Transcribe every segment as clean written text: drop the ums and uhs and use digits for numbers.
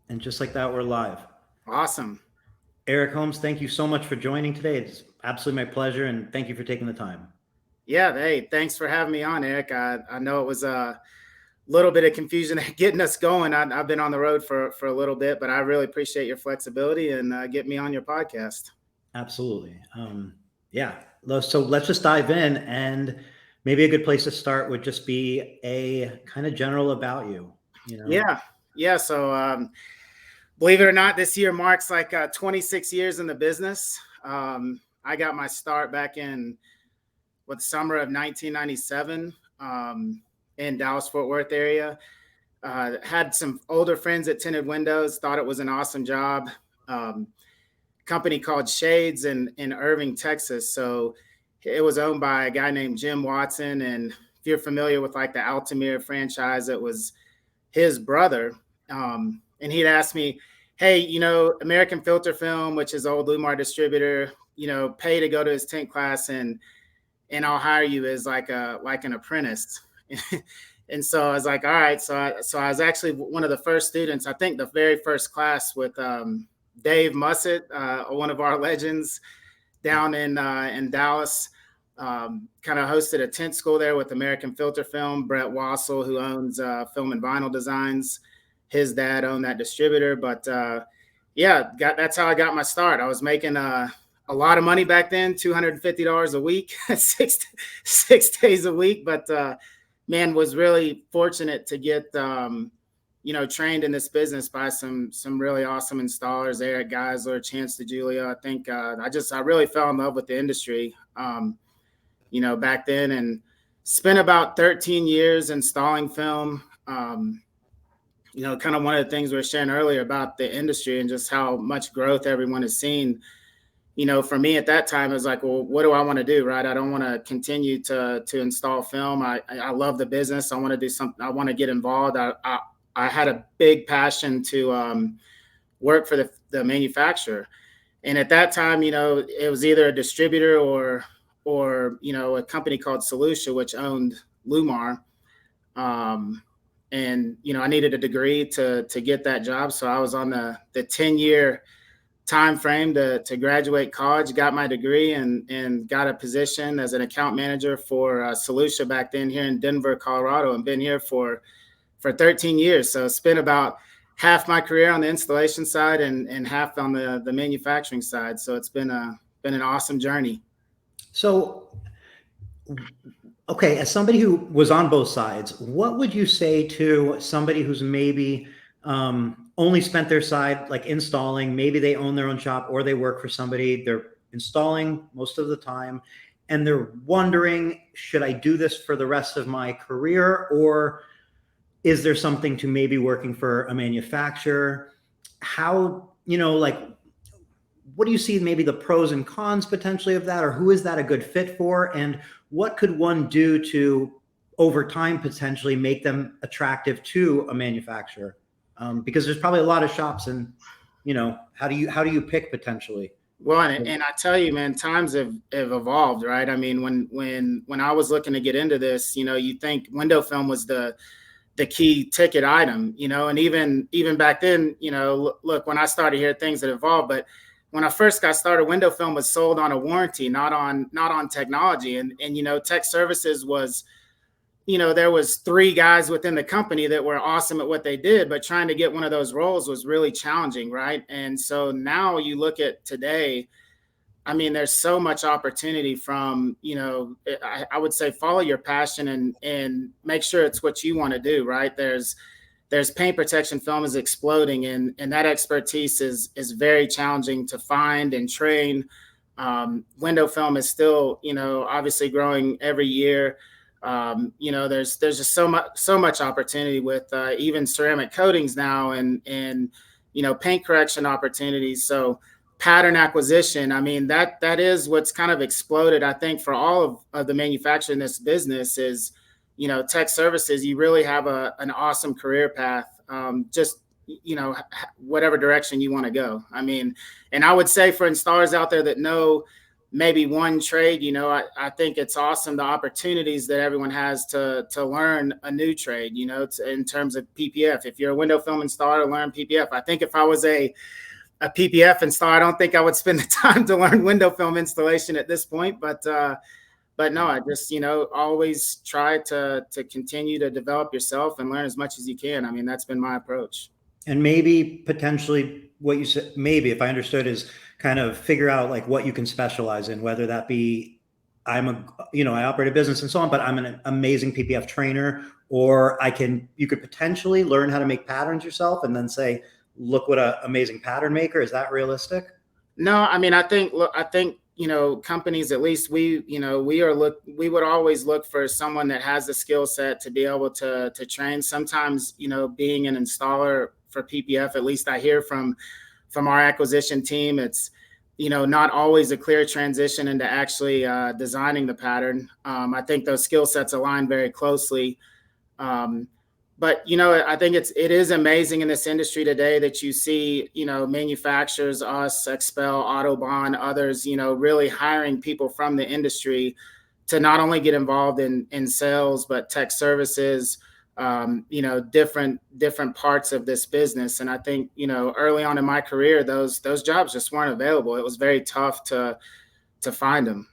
And just like that, we're live. Awesome. Eric Holmes, thank you so much for joining today. It's absolutely my pleasure, and thank you for taking the time. Yeah. Hey, thanks for having me on, Eric. I know it was a little bit of confusion getting us going. I've been on the road for a little bit, but I really appreciate your flexibility and getting me on your podcast. Absolutely. Yeah. So let's just dive in, and maybe a good place to start would just be a kind of general about you. You know. Yeah. Yeah. So, believe it or not, this year marks like 26 years in the business. I got my start back in summer of 1997 in Dallas Fort Worth area. Had some older friends at Tinted Windows, thought it was an awesome job. Um, Company called Shades in Irving, Texas. So it was owned by a guy named Jim Watson. And if you're familiar with like the Altamira franchise, it was his brother. And he'd asked me, hey, American Filter Film, which is old LLumar distributor, pay to go to his tint class and I'll hire you as like an apprentice. And so I was like, all right. So I was actually one of the first students, I think the very first class with Dave Mussett, one of our legends down in Dallas. Kind of hosted a tint school there with American Filter Film. Brett Wassel, who owns Film and Vinyl Designs, his dad owned that distributor. But yeah, that's how I got my start. I was making a lot of money back then, $250 a week, six days a week. But man, was really fortunate to get trained in this business by some really awesome installers, Eric Geisler, Chance DeJulia. I think I really fell in love with the industry, back then, and spent about 13 years installing film. Kind of one of the things we were sharing earlier about the industry and just how much growth everyone has seen. For me at that time, it was like, well, what do I want to do? Right. I don't want to continue to install film. I love the business. I want to do something. I want to get involved. I had a big passion to work for the manufacturer. And at that time, it was either a distributor or a company called Solutia, which owned LLumar. And, I needed a degree to get that job. So I was on the 10-year time frame to graduate college, got my degree and got a position as an account manager for Solutia back then here in Denver, Colorado, and been here for 13 years. So spent about half my career on the installation side and half on the manufacturing side. So it's been an awesome journey. So, okay, as somebody who was on both sides, what would you say to somebody who's maybe only spent their side like installing? Maybe they own their own shop or they work for somebody. They're installing most of the time, and they're wondering, should I do this for the rest of my career, or is there something to maybe working for a manufacturer? How, like, what do you see maybe the pros and cons potentially of that, or who is that a good fit for? And what could one do to, over time, potentially make them attractive to a manufacturer? Because there's probably a lot of shops, and how do you pick potentially? Well, and I tell you, man, times have evolved, right? I mean, when I was looking to get into this, you think window film was the key ticket item, and even back then, look, when I started here, things had evolved. But when I first got started, window film was sold on a warranty, not on technology. And tech services was, there was 3 guys within the company that were awesome at what they did, but trying to get one of those roles was really challenging, right? And so now you look at today, I mean, there's so much opportunity from, I would say follow your passion and make sure it's what you want to do, right? There's paint protection film is exploding, and that expertise is very challenging to find and train. Window film is still, obviously growing every year. There's just so much opportunity with even ceramic coatings now and paint correction opportunities. So pattern acquisition, I mean, that is what's kind of exploded, I think, for all of the manufacturing in this business is, tech services. You really have an awesome career path, just, whatever direction you want to go. I mean, and I would say for installers out there that know maybe one trade, I think it's awesome the opportunities that everyone has to learn a new trade, in terms of PPF. If you're a window film installer, learn PPF. I think if I was a PPF installer, I don't think I would spend the time to learn window film installation at this point. But no, I just, always try to continue to develop yourself and learn as much as you can. I mean, that's been my approach. And maybe potentially what you said, maybe if I understood, is kind of figure out like what you can specialize in, whether that be I operate a business and so on, but I'm an amazing PPF trainer, or you could potentially learn how to make patterns yourself and then say, look what an amazing pattern maker. Is that realistic? No, I mean, I think companies, at least we would always look for someone that has the skill set to be able to train. Sometimes, being an installer for PPF, at least I hear from our acquisition team, it's, not always a clear transition into actually designing the pattern. I think those skill sets align very closely. But, I think it is amazing in this industry today that you see, manufacturers, us, Expel, Autobahn, others, really hiring people from the industry to not only get involved in sales, but tech services, different parts of this business. And I think, early on in my career, those jobs just weren't available. It was very tough to find them,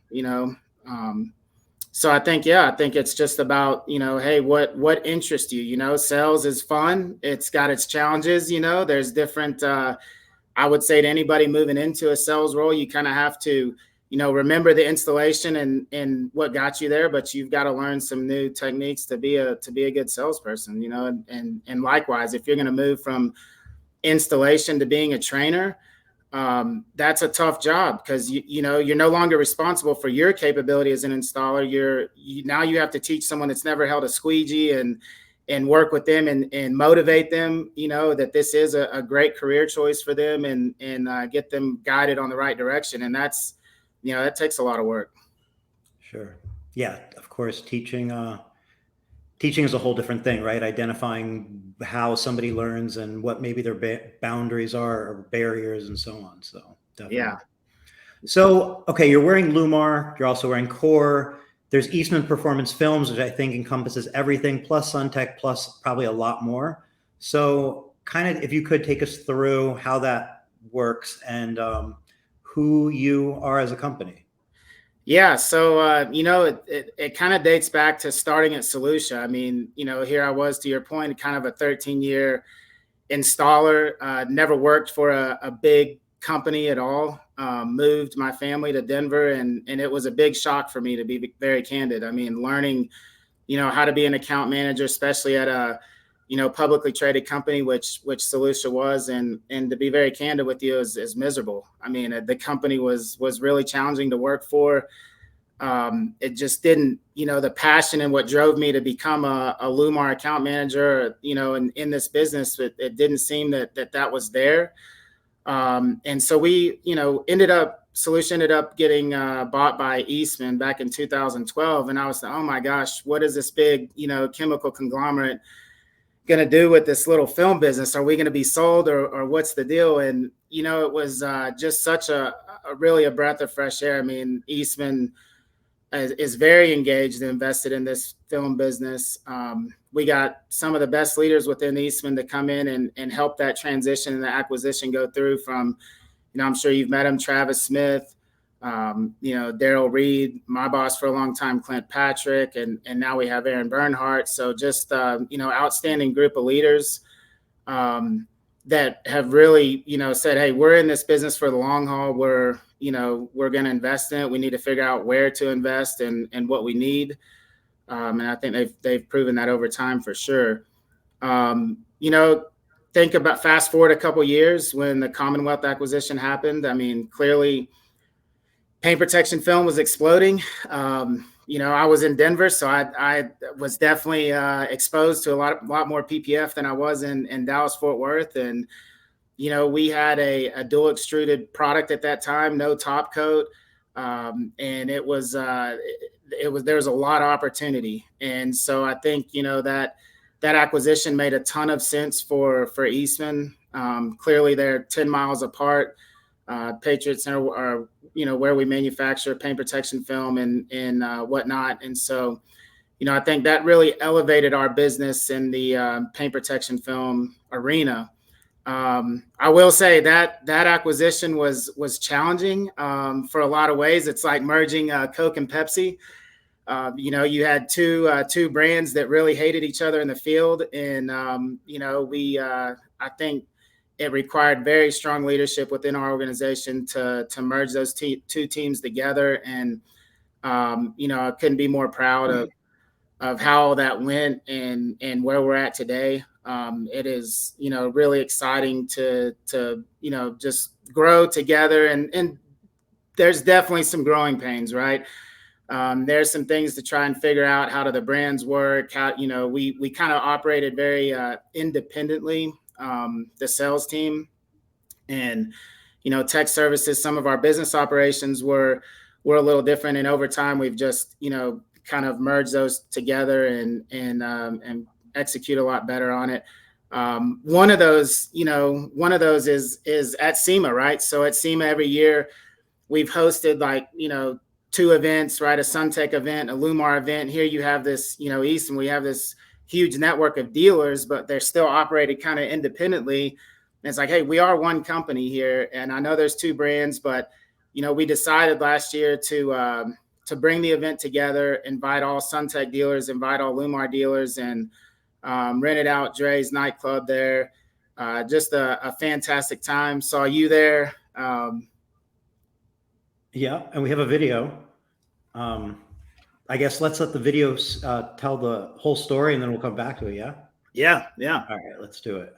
So I think it's just about, hey, what interests you? Sales is fun. It's got its challenges. There's different, I would say to anybody moving into a sales role, you kind of have to, remember the installation and what got you there, but you've got to learn some new techniques to be a good salesperson, and likewise, if you're going to move from installation to being a trainer, that's a tough job because you're no longer responsible for your capability as an installer. Now you have to teach someone that's never held a squeegee and work with them and motivate them, that this is a great career choice for them and get them guided on the right direction. And that's, that takes a lot of work. Sure. Yeah, of course, teaching is a whole different thing, right? Identifying how somebody learns and what maybe their boundaries are or barriers and so on. So definitely. Yeah. So, okay, you're wearing LLumar. You're also wearing Core. There's Eastman Performance Films, which I think encompasses everything, plus SunTek, plus probably a lot more. So kind of, if you could take us through how that works and who you are as a company. Yeah. So, it kind of dates back to starting at Solutia. I mean, here I was, to your point, kind of a 13-year installer, never worked for a big company at all. Moved my family to Denver, and it was a big shock for me, to be very candid. I mean, learning, how to be an account manager, especially at a, publicly traded company, which Solutia was, and to be very candid with you, is miserable. I mean, the company was really challenging to work for. It just didn't, the passion and what drove me to become a LLumar account manager, in this business, it didn't seem that was there. And so we, Solutia ended up getting bought by Eastman back in 2012. And I was like, oh my gosh, what is this big, chemical conglomerate going to do with this little film business? Are we going to be sold or what's the deal? And, it was just such a really a breath of fresh air. I mean, Eastman is very engaged and invested in this film business. We got some of the best leaders within Eastman to come in and help that transition and the acquisition go through from, I'm sure you've met him, Travis Smith, Daryl Reed, my boss for a long time, Clint Patrick, and now we have Aaron Bernhardt. So just, outstanding group of leaders that have really, said, hey, we're in this business for the long haul. We're going to invest in it. We need to figure out where to invest and what we need. And I think they've proven that over time for sure. Think about fast forward a couple of years when the Commonwealth acquisition happened. I mean, clearly paint protection film was exploding. I was in Denver, so I was definitely exposed to a lot more PPF than I was in Dallas, Fort Worth. And, we had a dual extruded product at that time, no top coat. And there was a lot of opportunity. And so I think, that acquisition made a ton of sense for Eastman. Clearly they're 10 miles apart. Patriot Center, or where we manufacture paint protection film and whatnot. And so, I think that really elevated our business in the paint protection film arena. I will say that acquisition was challenging for a lot of ways. It's like merging Coke and Pepsi. You had two brands that really hated each other in the field, and I think it required very strong leadership within our organization to merge those two teams together. And I couldn't be more proud of how that went and where we're at today. It is really exciting to just grow together, and there's definitely some growing pains, right? There's some things to try and figure out. How do the brands work? How, we kind of operated very independently, the sales team, and, tech services. Some of our business operations were a little different. And over time, we've just, kind of merge those together and execute a lot better on it. One of those is at SEMA, right? So at SEMA every year, we've hosted two events, right? A SunTek event, a LLumar event. Here you have this, Eastman, we have this huge network of dealers, but they're still operated kind of independently. And it's like, hey, we are one company here. And I know there's two brands, but, we decided last year to bring the event together, invite all SunTek dealers, invite all LLumar dealers, and rented out Dre's nightclub there. Just a fantastic time. Saw you there. Yeah, and we have a video. I guess let's let the video tell the whole story, and then we'll come back to it. Yeah? Yeah. All right, let's do it.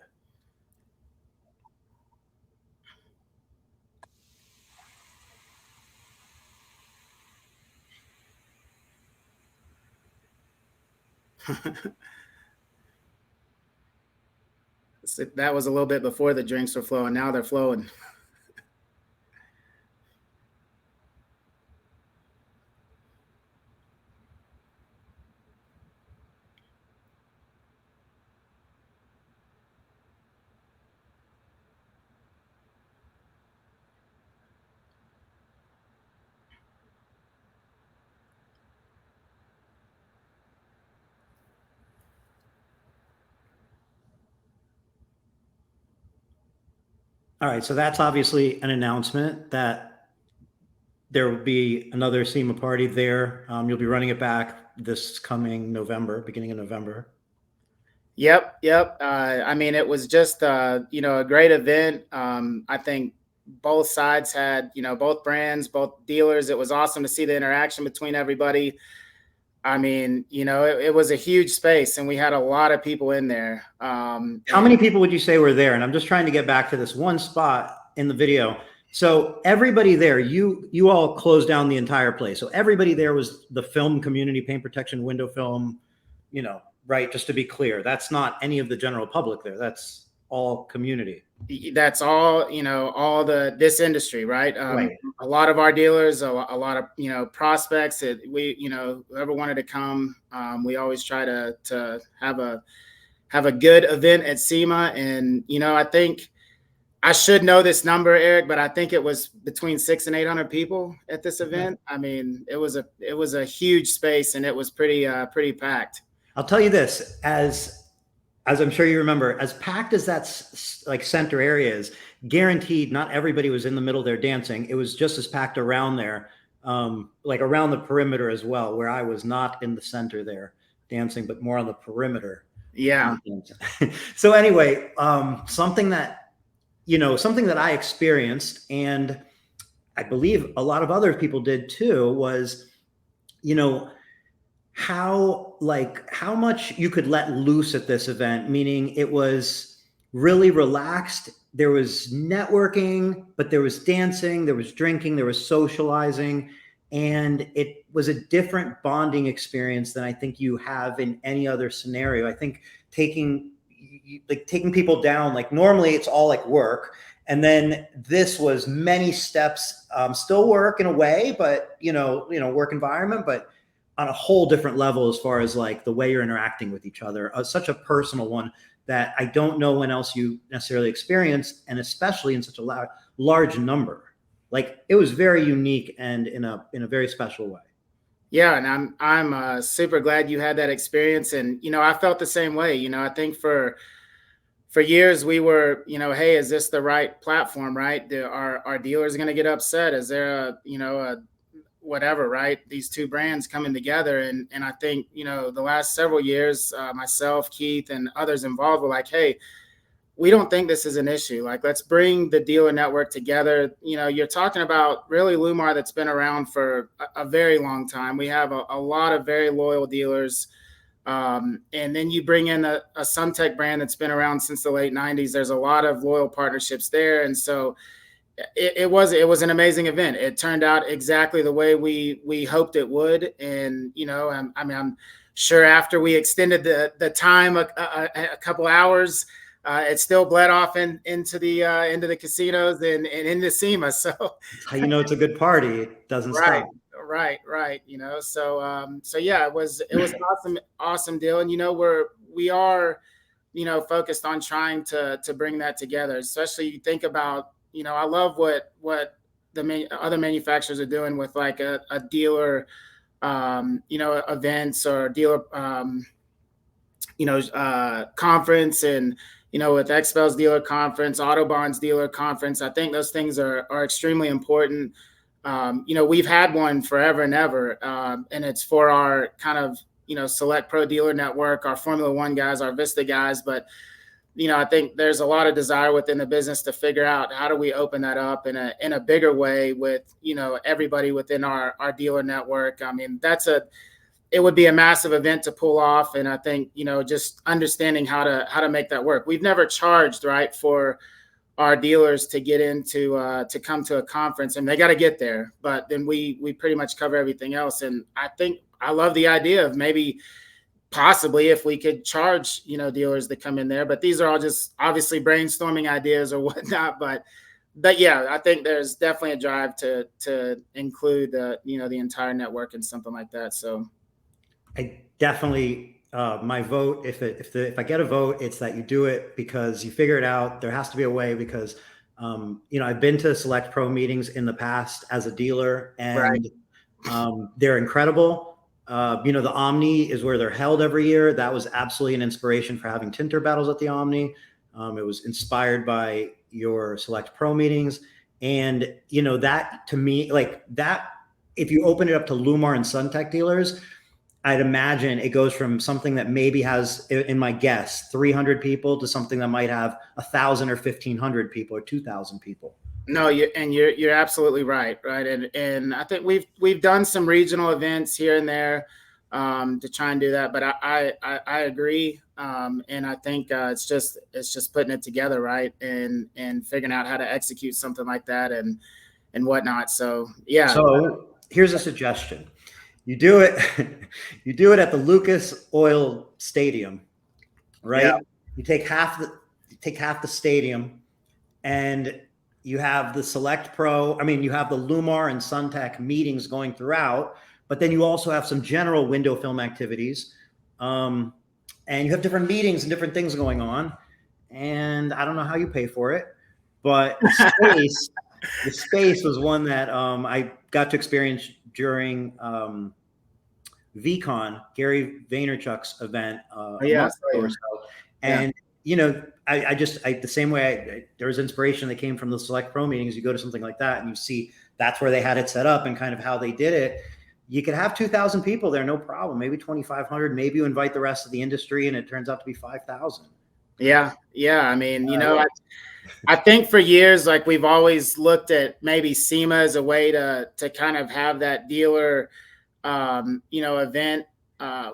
That was a little bit before the drinks were flowing. Now they're flowing. All right, so that's obviously an announcement that there will be another SEMA party there. You'll be running it back this coming November, beginning of November. Yep. I mean, it was just a great event. I think both sides had, both brands, both dealers. It was awesome to see the interaction between everybody. I mean, it was a huge space, and we had a lot of people in there. How many people would you say were there? And I'm just trying to get back to this one spot in the video. So everybody there, you all closed down the entire place. So everybody there was the film community, paint protection, window film, right? Just to be clear, that's not any of the general public there. That's all community. That's all, all this industry, right? Right. A lot of our dealers, a lot of, prospects that whoever wanted to come, we always try to have a good event at SEMA. And, I think I should know this number, Eric, but I think it was between 600 and 800 people at this event. I mean, it was a huge space, and it was pretty packed. I'll tell you this, as I'm sure you remember, as packed as that's like center area is, guaranteed not everybody was in the middle there dancing. It was just as packed around there, like around the perimeter as well, where I was not in the center there dancing, but more on the perimeter. Yeah. So anyway, something that I experienced, and I believe a lot of other people did too, was, how much you could let loose at this event, meaning it was really relaxed. There was networking, but there was dancing, there was drinking, there was socializing, and it was a different bonding experience than I think you have in any other scenario. I think taking people down, like normally it's all like work. And then this was many steps, still work in a way, but work environment, but on a whole different level as far as like the way you're interacting with each other, such a personal one. that I don't know when else you necessarily experience, and especially in such a large number. Like, it was very unique and in a very special way. Yeah, and I'm super glad you had that experience, and I felt the same way. I think for years we were, hey, is this the right platform, right? Are our dealers going to get upset? Is there a whatever, right? These two brands coming together, and I think the last several years, myself, Keith, and others involved were like, hey, we don't think this is an issue. Like, let's bring the dealer network together. You're talking about really LLumar that's been around for a very long time. We have a lot of very loyal dealers. And then you bring in a SunTek brand that's been around since the late 90s. There's a lot of loyal partnerships there. And so it was an amazing event. It turned out exactly the way we hoped it would. And, I'm sure after we extended the time a couple hours, it still bled off into the casinos and into SEMA. So that's how you know it's a good party. It doesn't right, stop. right. So yeah, it was an awesome deal. And we are focused on trying to bring that together. Especially you think about I love what the other manufacturers are doing with like a dealer events or dealer conference, and with Expel's dealer conference, Autobahn's dealer conference. I think those things are extremely important. We've had one forever and ever, and it's for our kind of select pro dealer network, our Formula One guys, our Vista guys. But I think there's a lot of desire within the business to figure out how do we open that up in a bigger way with everybody within our dealer network. I mean, it would be a massive event to pull off. And I think, just understanding how to make that work. We've never charged, right, for our dealers to get into, to come to a conference, and they got to get there. But then we pretty much cover everything else. And I think I love the idea of maybe possibly if we could charge, dealers to come in there, but these are all just obviously brainstorming ideas or whatnot. But yeah, I think there's definitely a drive to include the entire network and something like that. So I definitely, my vote, if I get a vote, it's that you do it because you figure it out. There has to be a way because, I've been to select pro meetings in the past as a dealer, and right. They're incredible. The Omni is where they're held every year. That was absolutely an inspiration for having tinter battles at the Omni. It was inspired by your select pro meetings. And, that to me, like that, if you open it up to LLumar and SunTek dealers, I'd imagine it goes from something that maybe has, in my guess, 300 people to something that might have 1,000 or 1,500 people or 2,000 people. No, you're absolutely right. And I think we've done some regional events here and there to try and do that. But I agree. And I think it's just putting it together, right, and figuring out how to execute something like that and whatnot. So yeah. So here's a suggestion. You do it at the Lucas Oil Stadium, right? Yeah. You take half the stadium, and you have the Select Pro. I mean, you have the LLumar and SunTek meetings going throughout, but then you also have some general window film activities, and you have different meetings and different things going on. And I don't know how you pay for it, but the space was one that I got to experience during VCon, Gary Vaynerchuk's event. Yeah. Or so. And I the same way there was inspiration that came from the Select Pro meetings. You go to something like that and you see that's where they had it set up and kind of how they did it. You could have 2,000 people there, no problem. Maybe 2,500. Maybe you invite the rest of the industry, and it turns out to be 5,000. Yeah. I mean, I think for years, like we've always looked at maybe SEMA as a way to kind of have that dealer, event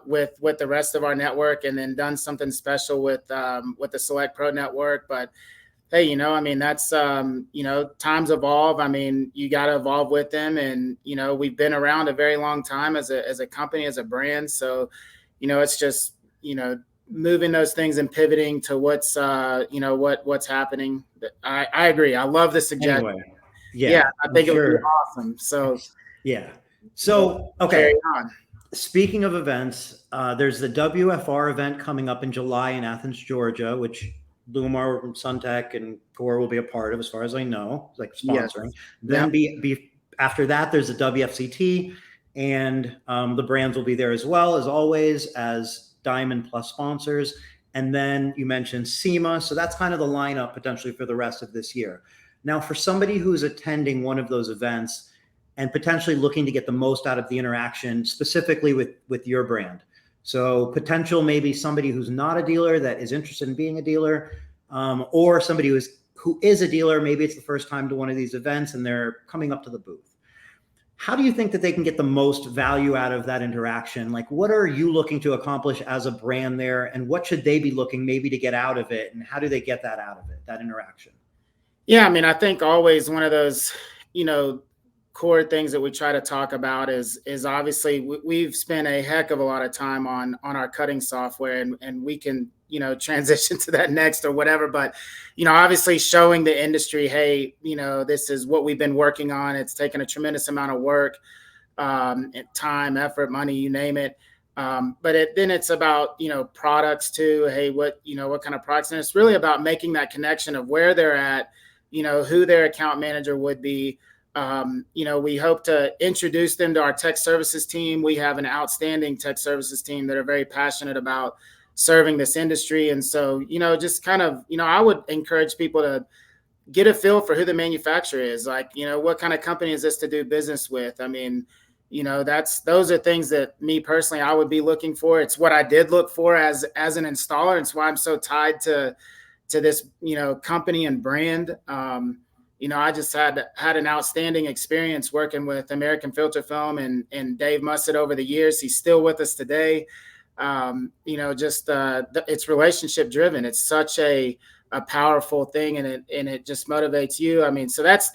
with the rest of our network, and then done something special with the Select Pro network. But hey, I mean, that's times evolve. I mean, you got to evolve with them, and we've been around a very long time as a company, as a brand. So it's just moving those things and pivoting to what's what's happening. I agree. I love the suggestion. Anyway, yeah, I think it would be awesome. So yeah. So okay. Speaking of events, there's the WFR event coming up in July in Athens, Georgia, which LLumar, SunTek, and Core will be a part of, as far as I know, like Yes. sponsoring. Then Yep. after that, there's the WFCT, and the brands will be there as well, as always, as Diamond Plus sponsors. And then you mentioned SEMA, so that's kind of the lineup potentially for the rest of this year. Now, for somebody who's attending one of those events and potentially looking to get the most out of the interaction, specifically with your brand. So potential maybe somebody who's not a dealer that is interested in being a dealer, or somebody who is a dealer. Maybe it's the first time to one of these events and they're coming up to the booth. How do you think that they can get the most value out of that interaction? Like, what are you looking to accomplish as a brand there, and what should they be looking maybe to get out of it, and how do they get that out of it, that interaction? Yeah, I mean, I think always one of those, core things that we try to talk about is obviously we've spent a heck of a lot of time on our cutting software, and we can transition to that next or whatever, but obviously showing the industry, hey, this is what we've been working on. It's taken a tremendous amount of work, time, effort, money, you name it. But then it's about products too. Hey, what kind of products? And it's really about making that connection of where they're at, who their account manager would be. We hope to introduce them to our tech services team. We have an outstanding tech services team that are very passionate about serving this industry. And so, just kind of, I would encourage people to get a feel for who the manufacturer is. Like, what kind of company is this to do business with? I mean, those are things that me personally, I would be looking for. It's what I did look for as an installer. It's why I'm so tied to this, company and brand. I just had an outstanding experience working with American Filter Film and Dave Mussett over the years. He's still with us today. It's relationship driven. It's such a powerful thing, and it just motivates you. I mean, so that's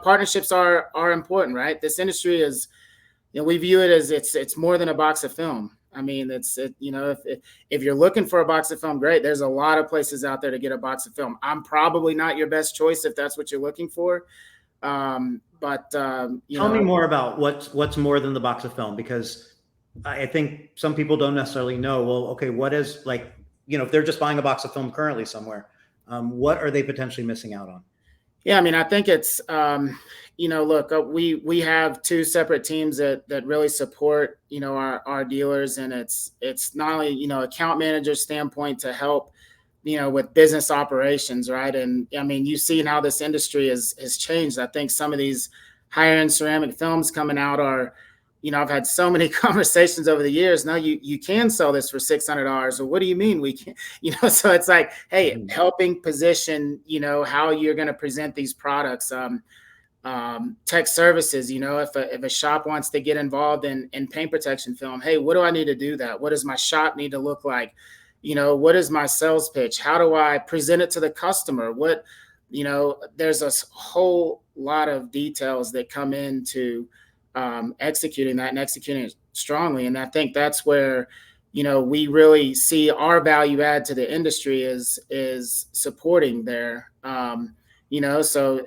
partnerships are important, right? This industry is, we view it as it's more than a box of film. I mean, if you're looking for a box of film, great. There's a lot of places out there to get a box of film. I'm probably not your best choice if that's what you're looking for. Tell me more about what's more than the box of film, because I think some people don't necessarily know. Well, okay, what is, like, if they're just buying a box of film currently somewhere, what are they potentially missing out on? Yeah, I mean, I think it's, look, we have two separate teams that really support, our dealers, and it's not only, account manager standpoint to help, with business operations, right? And I mean, you've seen how this industry has changed. I think some of these higher end ceramic films coming out are, I've had so many conversations over the years. No, you can sell this for $600. Or what do you mean we can't? So it's like, hey, helping position, how you're going to present these products. Tech services, if a shop wants to get involved in paint protection film, hey, what do I need to do that? What does my shop need to look like? What is my sales pitch? How do I present it to the customer? There's a whole lot of details that come into executing that and executing it strongly. And I think that's where, we really see our value add to the industry is supporting there. So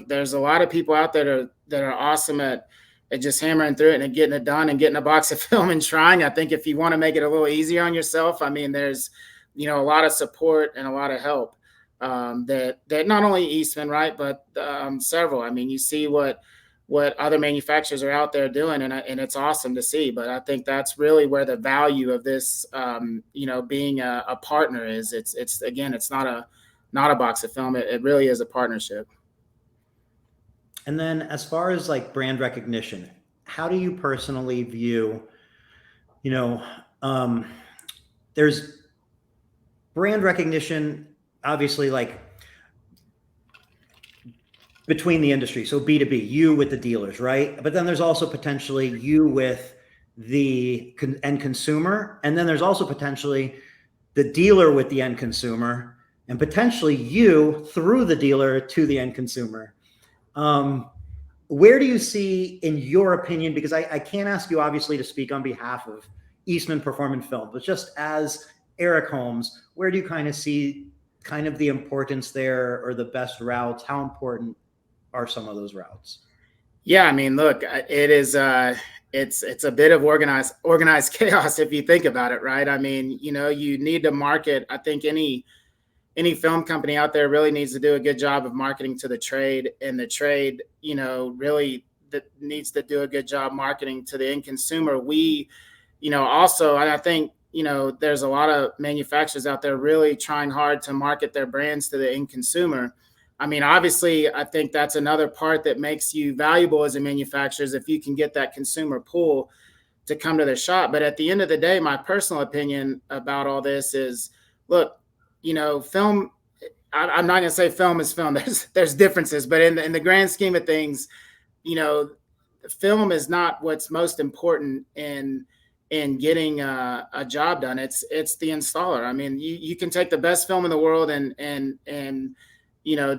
there's a lot of people out there that are awesome at just hammering through it and getting it done and getting a box of film and trying. I think if you want to make it a little easier on yourself, I mean, there's, a lot of support and a lot of help that not only Eastman, right, but several. I mean, you see what other manufacturers are out there doing, and it's awesome to see. But I think that's really where the value of this, being a partner is. It's again, it's not a box of film. It really is a partnership. And then as far as like brand recognition, how do you personally view, there's brand recognition, obviously, like between the industry. So B2B, you with the dealers, right? But then there's also potentially you with the end consumer. And then there's also potentially the dealer with the end consumer, and potentially you through the dealer to the end consumer. Where do you see, in your opinion, because I can't ask you obviously to speak on behalf of Eastman Performance Film, but just as Eric Holmes, where do you kind of see kind of the importance there, or the best routes? How important are some of those routes? Yeah, I mean, look, it is it's a bit of organized chaos if you think about it, right? I mean, you need to market. I think any film company out there really needs to do a good job of marketing to the trade, and the trade, really that needs to do a good job marketing to the end consumer. Also, and I think, there's a lot of manufacturers out there really trying hard to market their brands to the end consumer. I mean, obviously, I think that's another part that makes you valuable as a manufacturer is if you can get that consumer pull to come to their shop. But at the end of the day, my personal opinion about all this is, look, film. I'm not going to say film is film. There's differences, but in the grand scheme of things, you know, film is not what's most important in getting a job done. It's the installer. I mean, you can take the best film in the world and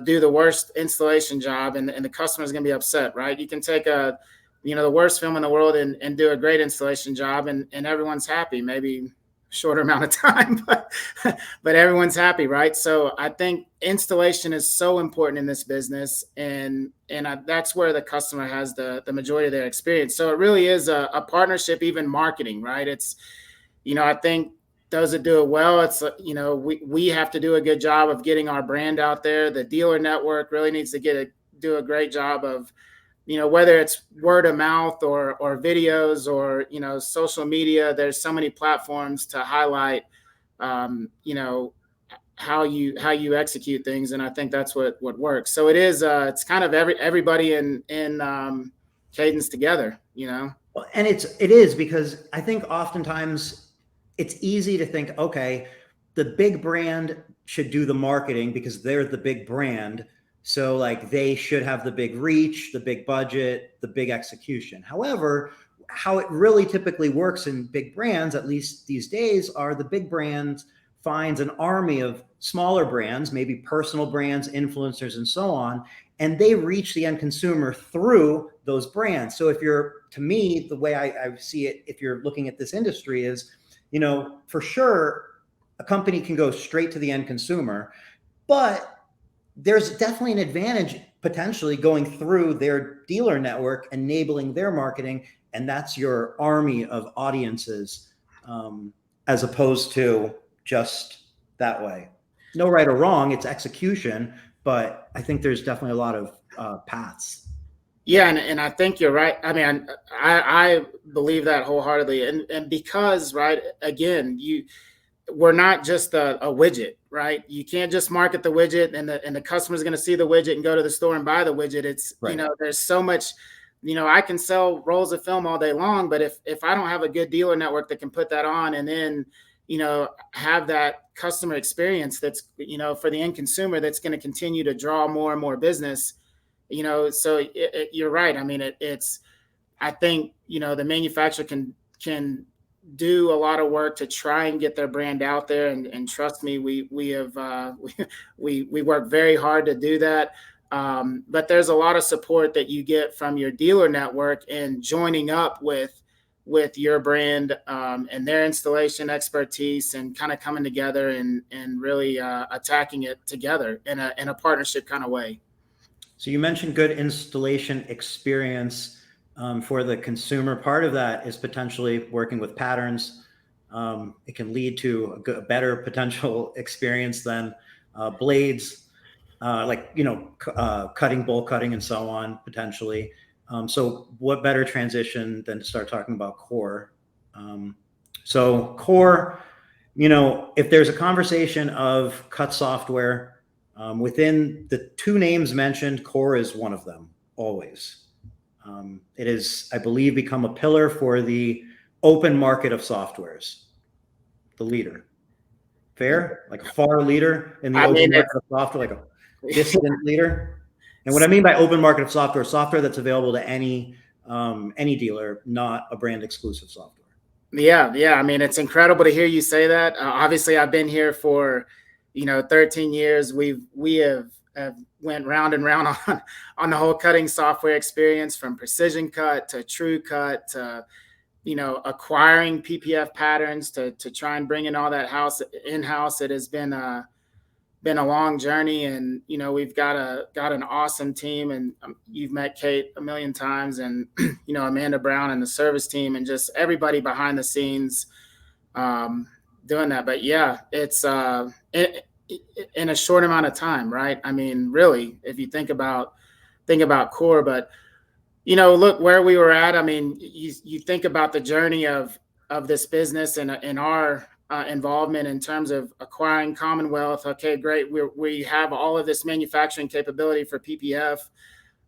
do the worst installation job, and the customer's going to be upset, right? You can take the worst film in the world and do a great installation job, and everyone's happy. Maybe shorter amount of time, but everyone's happy, right? So I think installation is so important in this business, and that's where the customer has the majority of their experience. So it really is a partnership, even marketing, right? It's, I think those that do it well, it's, we have to do a good job of getting our brand out there. The dealer network really needs to do a great job of, whether it's word of mouth or videos or, social media. There's so many platforms to highlight, how you execute things. And I think that's what works. So it's kind of everybody in cadence together, And it is because I think oftentimes it's easy to think, okay, the big brand should do the marketing because they're the big brand. So like they should have the big reach, the big budget, the big execution. However, how it really typically works in big brands, at least these days, are the big brands finds an army of smaller brands, maybe personal brands, influencers, and so on, and they reach the end consumer through those brands. So to me, the way I see it, if you're looking at this industry is, for sure, a company can go straight to the end consumer, but there's definitely an advantage potentially going through their dealer network, enabling their marketing, and that's your army of audiences, as opposed to just that way. No right or wrong, it's execution, but I think there's definitely a lot of paths. Yeah, and I think you're right. I mean, I believe that wholeheartedly, and because, right, again, we're not just a widget, right? You can't just market the widget and the customer's going to see the widget and go to the store and buy the widget. It's, right. There's so much, I can sell rolls of film all day long, but if I don't have a good dealer network that can put that on and then, have that customer experience that's, for the end consumer, that's going to continue to draw more and more business, so you're right. I mean, I think, the manufacturer can do a lot of work to try and get their brand out there. And trust me, we have, we work very hard to do that. But there's a lot of support that you get from your dealer network and joining up with your brand, and their installation expertise, and kind of coming together and really attacking it together in a partnership kind of way. So you mentioned good installation experience. For the consumer, part of that is potentially working with patterns. It can lead to a better potential experience than blades, cutting, bowl cutting, and so on, potentially. So what better transition than to start talking about core? So core, if there's a conversation of cut software, within the two names mentioned, core is one of them, always. It is, I believe, become a pillar for the open market of softwares, the leader. Fair? Like a far leader in the open market of software, like a distant leader. And what I mean by open market of software that's available to any dealer, not a brand exclusive software. Yeah. I mean, it's incredible to hear you say that. Obviously, I've been here for 13 years. We have went round and round on the whole cutting software experience, from precision cut to true cut to acquiring PPF patterns to try and bring in all that in-house. It has been been a long journey, and we've got an awesome team, and you've met Kate a million times, and Amanda Brown and the service team, and just everybody behind the scenes doing that. But yeah, it's in a short amount of time, right? I mean, really, if you think about core. But look where we were at. I mean, you think about the journey of this business and our involvement in terms of acquiring Commonwealth. Okay, great. We have all of this manufacturing capability for PPF.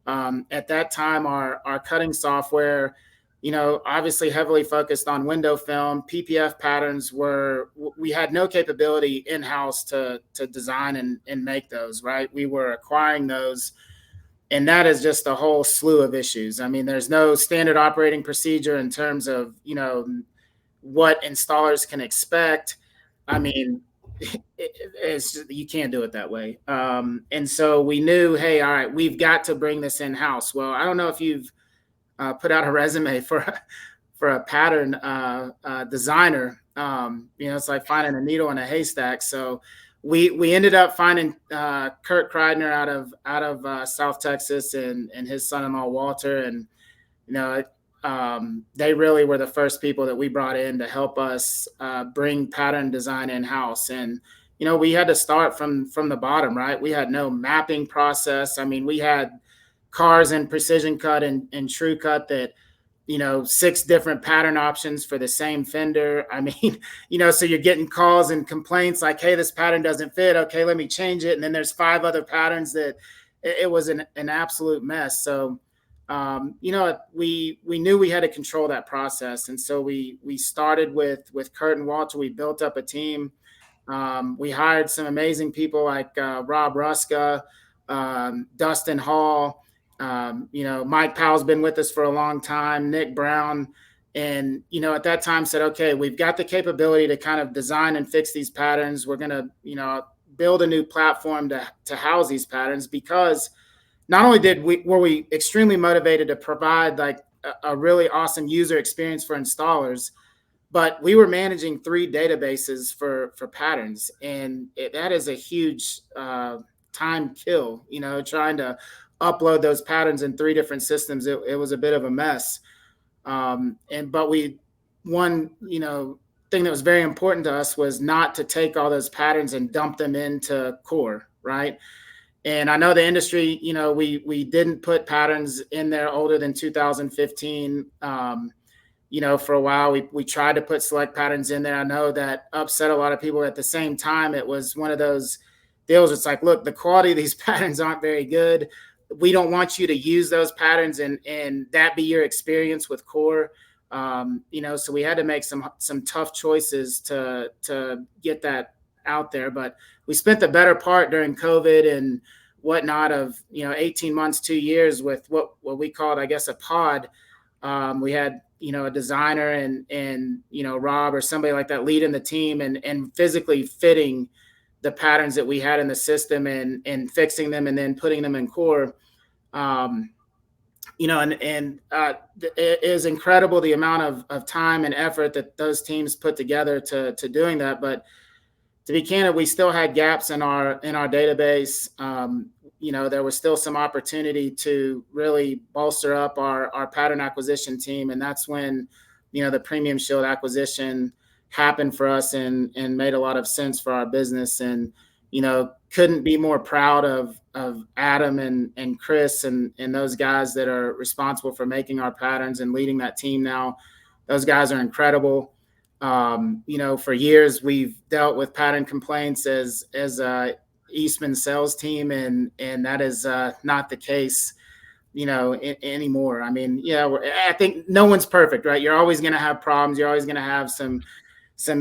At that time, our cutting software, obviously heavily focused on window film. PPF patterns we had no capability in-house to design and make those, right? We were acquiring those. And that is just a whole slew of issues. I mean, there's no standard operating procedure in terms of, what installers can expect. I mean, you can't do it that way. And so we knew, hey, all right, we've got to bring this in-house. Well, I don't know if you've put out a resume for a pattern designer. It's like finding a needle in a haystack. So we ended up finding Kurt Kreidner out of South Texas and his son-in-law Walter, and they really were the first people that we brought in to help us bring pattern design in-house. And we had to start from the bottom, right? We had no mapping process. I mean, we had cars in precision cut and true cut that 6 different pattern options for the same fender. I mean, so you're getting calls and complaints like, hey, this pattern doesn't fit. Okay, let me change it. And then there's 5 other patterns that it was an absolute mess. So, we knew we had to control that process. And so we started with Kurt and Walter. We built up a team. We hired some amazing people like Rob Ruska, Dustin Hall. Mike Powell's been with us for a long time, Nick Brown. And, at that time said, okay, we've got the capability to kind of design and fix these patterns. We're going to, build a new platform to house these patterns, because not only were we extremely motivated to provide like a really awesome user experience for installers, but we were managing 3 databases for patterns. And that is a huge time kill, trying to upload those patterns in 3 different systems. It was a bit of a mess. But one thing that was very important to us was not to take all those patterns and dump them into core, right? And I know the industry, we didn't put patterns in there older than 2015. For a while, we tried to put select patterns in there. I know that upset a lot of people. At the same time, it was one of those deals. It's like, look, the quality of these patterns aren't very good. We don't want you to use those patterns and that be your experience with core. So we had to make some tough choices to get that out there. But we spent the better part during COVID and whatnot of 18 months, 2 years with what we called, I guess, a pod. We had a designer and Rob or somebody like that leading the team and physically fitting the patterns that we had in the system and fixing them and then putting them in core. It is incredible the amount of time and effort that those teams put together to doing that. But to be candid, we still had gaps in our database. There was still some opportunity to really bolster up our pattern acquisition team. And that's when, the Premium Shield acquisition happened for us and made a lot of sense for our business. And, couldn't be more proud of Adam and Chris and those guys that are responsible for making our patterns and leading that team now. Those guys are incredible. For years we've dealt with pattern complaints as Eastman sales team, and that is not the case, anymore. I mean, I think no one's perfect, right? You're always going to have problems. You're always going to have some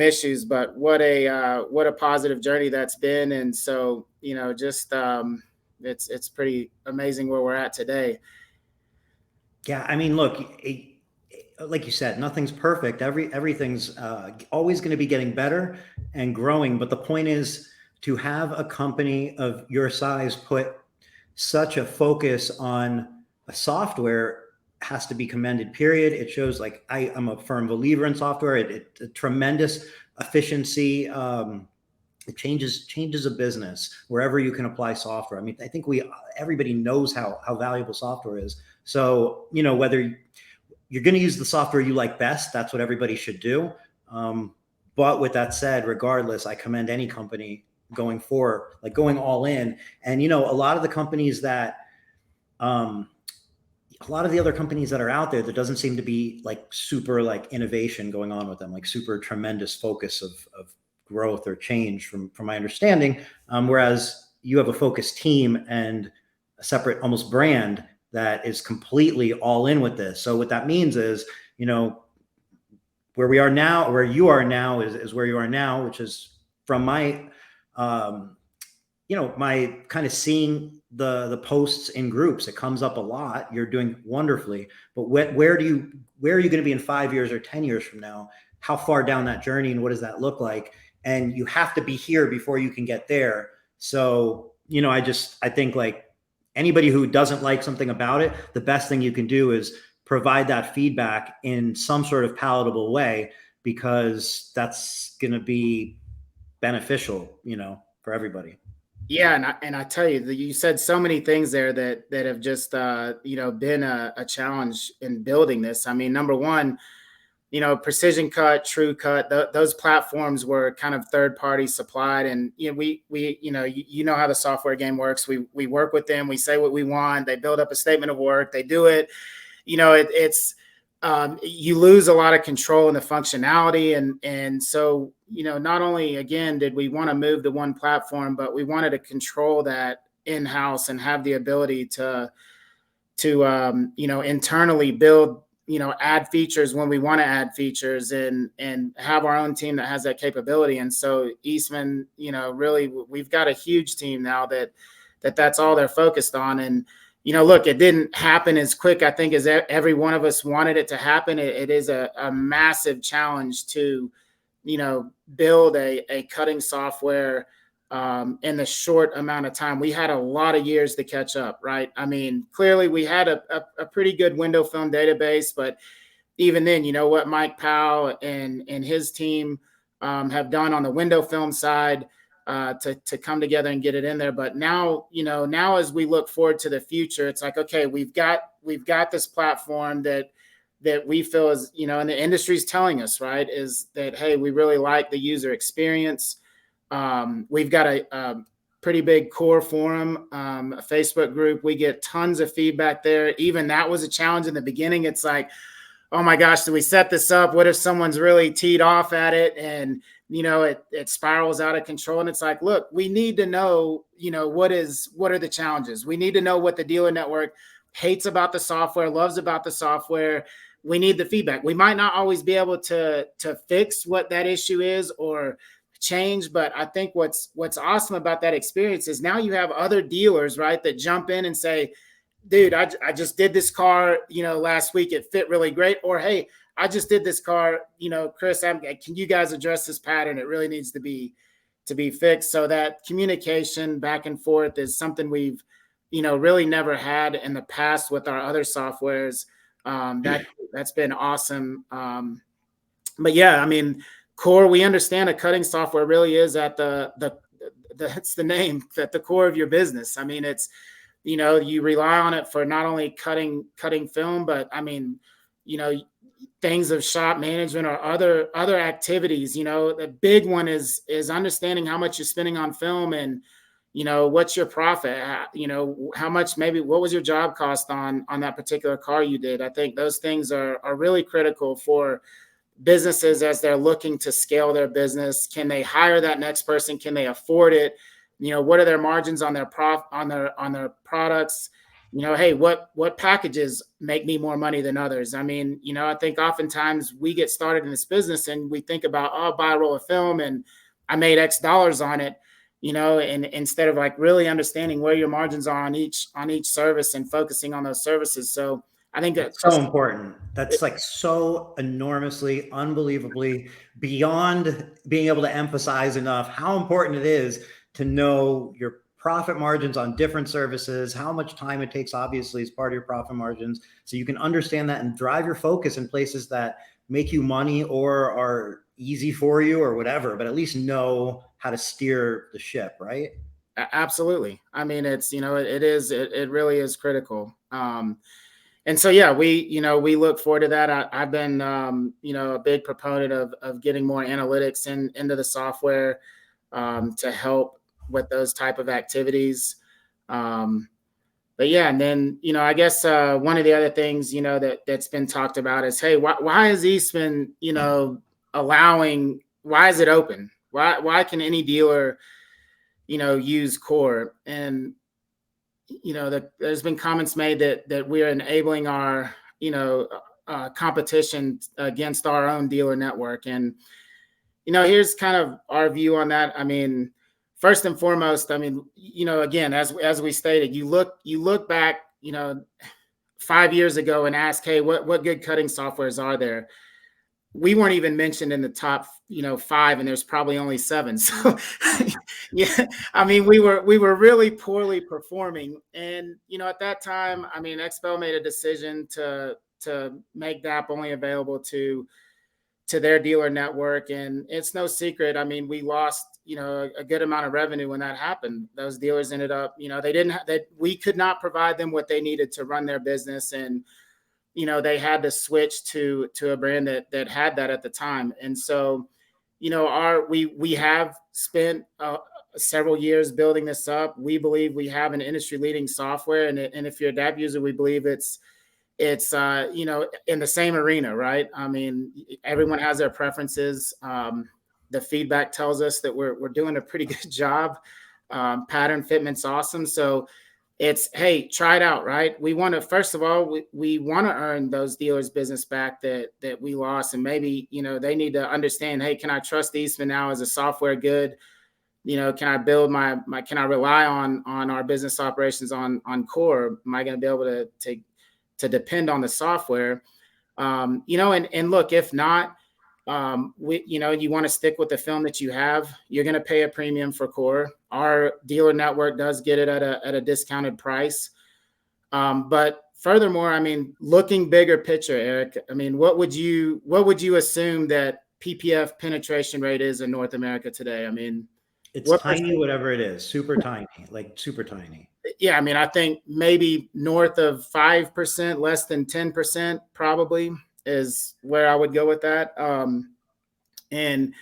issues, but what a positive journey that's been. And so, it's pretty amazing where we're at today. Yeah. I mean, look, like you said, nothing's perfect. Everything's always going to be getting better and growing. But the point is to have a company of your size put such a focus on a software has to be commended, period. It shows like I'm a firm believer in software. It tremendous efficiency it changes a business wherever you can apply software. I mean, I think everybody knows how valuable software is. So, whether you're going to use the software you like best, that's what everybody should do. But with that said, regardless, I commend any company going for, like, going all in. And, a lot of the companies that, a lot of the other companies that are out there, there doesn't seem to be like super like innovation going on with them, like super tremendous focus of growth or change from my understanding. Whereas you have a focused team and a separate almost brand that is completely all in with this. So what that means is, where we are now, where you are now is where you are now, which is from my, my kind of seeing the posts in groups, it comes up a lot. You're doing wonderfully, but where are you going to be in 5 years or 10 years from now? How far down that journey, and what does that look like? And you have to be here before you can get there. So, I think like anybody who doesn't like something about it, the best thing you can do is provide that feedback in some sort of palatable way, because that's going to be beneficial, for everybody. Yeah, and I tell you, you said so many things there that have just been a challenge in building this. I mean, number one, Precision Cut, True Cut, those platforms were kind of third party supplied, and we how the software game works. We work with them, we say what we want, they build up a statement of work, they do it. It's you lose a lot of control in the functionality, and so not only again did we want to move to one platform, but we wanted to control that in house and have the ability to internally build, add features when we want to add features, and have our own team that has that capability. And so Eastman, really, we've got a huge team now that's all they're focused on. And look, it didn't happen as quick, I think, as every one of us wanted it to happen. It is a massive challenge to, build a cutting software in the short amount of time. We had a lot of years to catch up, right? I mean, clearly we had a pretty good window film database, but even then, what Mike Powell and his team have done on the window film side to come together and get it in there. But now, now as we look forward to the future, it's like, okay, we've got this platform that we feel is, and the industry's telling us, right, is that, hey, we really like the user experience. We've got a pretty big core forum, a Facebook group. We get tons of feedback there. Even that was a challenge in the beginning. It's like, oh my gosh, do we set this up? What if someone's really teed off at it and, it spirals out of control? And it's like, look, we need to know, what are the challenges? We need to know what the dealer network hates about the software, loves about the software. We need the feedback. We might not always be able to fix what that issue is or change, but I think what's awesome about that experience is now you have other dealers, right, that jump in and say, dude, I just did this car, last week, it fit really great. Or, hey, I just did this car, Chris, can you guys address this pattern? It really needs to be fixed. So that communication back and forth is something we've, really never had in the past with our other softwares. That's been awesome. But yeah, I mean, core, we understand a cutting software really is at that's the name, at the core of your business. I mean, it's, you rely on it for not only cutting film, but I mean, things of shop management or other activities. The big one is understanding how much you're spending on film and, what's your profit, how much, maybe what was your job cost on that particular car you did. I think those things are really critical for businesses as they're looking to scale their business. Can they hire that next person? Can they afford it? What are their margins on their products? Hey, what packages make me more money than others? I mean, I think oftentimes we get started in this business and we think about, oh, I'll buy a roll of film and I made X dollars on it, and instead of like really understanding where your margins are on each service and focusing on those services. So I think that's so important. That's like so enormously, unbelievably beyond being able to emphasize enough how important it is to know your profit margins on different services, how much time it takes, obviously, as part of your profit margins. So you can understand that and drive your focus in places that make you money or are easy for you or whatever, but at least know how to steer the ship, right? Absolutely. I mean, it's, it really is critical. And so, yeah, we look forward to that. I've been, a big proponent of getting more analytics into the software to help with those type of activities. But yeah, and then, I guess one of the other things, that's been talked about is, hey, why is Eastman, why is it open? Why can any dealer, use core? And, there's been comments made that we're enabling our, competition against our own dealer network. And, here's kind of our view on that. I mean, first and foremost, I mean, again, as we stated, you look back, 5 years ago and ask, hey, what good cutting softwares are there? We weren't even mentioned in the top, 5, and there's probably only 7. So, yeah, I mean, we were really poorly performing, and at that time, I mean, XPEL made a decision to make DAP only available to their dealer network. And it's no secret. I mean, we lost, a good amount of revenue when that happened. Those dealers ended up, we could not provide them what they needed to run their business. And, they had to switch to a brand that had that at the time. And so, we have spent several years building this up. We believe we have an industry leading software. And if you're a DAP user, we believe it's in the same arena, right? I mean, everyone has their preferences. The feedback tells us that we're doing a pretty good job. Pattern fitment's awesome. So it's, hey, try it out, right? We want to, first of all, we want to earn those dealers' business back that we lost. And maybe, they need to understand, hey, can I trust Eastman now as a software good? Can I build can I rely on our business operations on core? Am I going to be able to depend on the software? And look, if not, you want to stick with the film that you have, you're going to pay a premium for core. Our dealer network does get it at a discounted price. But furthermore, I mean, looking bigger picture, Eric, I mean, what would you assume that PPF penetration rate is in North America today? I mean, it's tiny, whatever it is, super tiny, like super tiny. Yeah, I mean, I think maybe north of 5%, less than 10%, probably is where I would go with that. And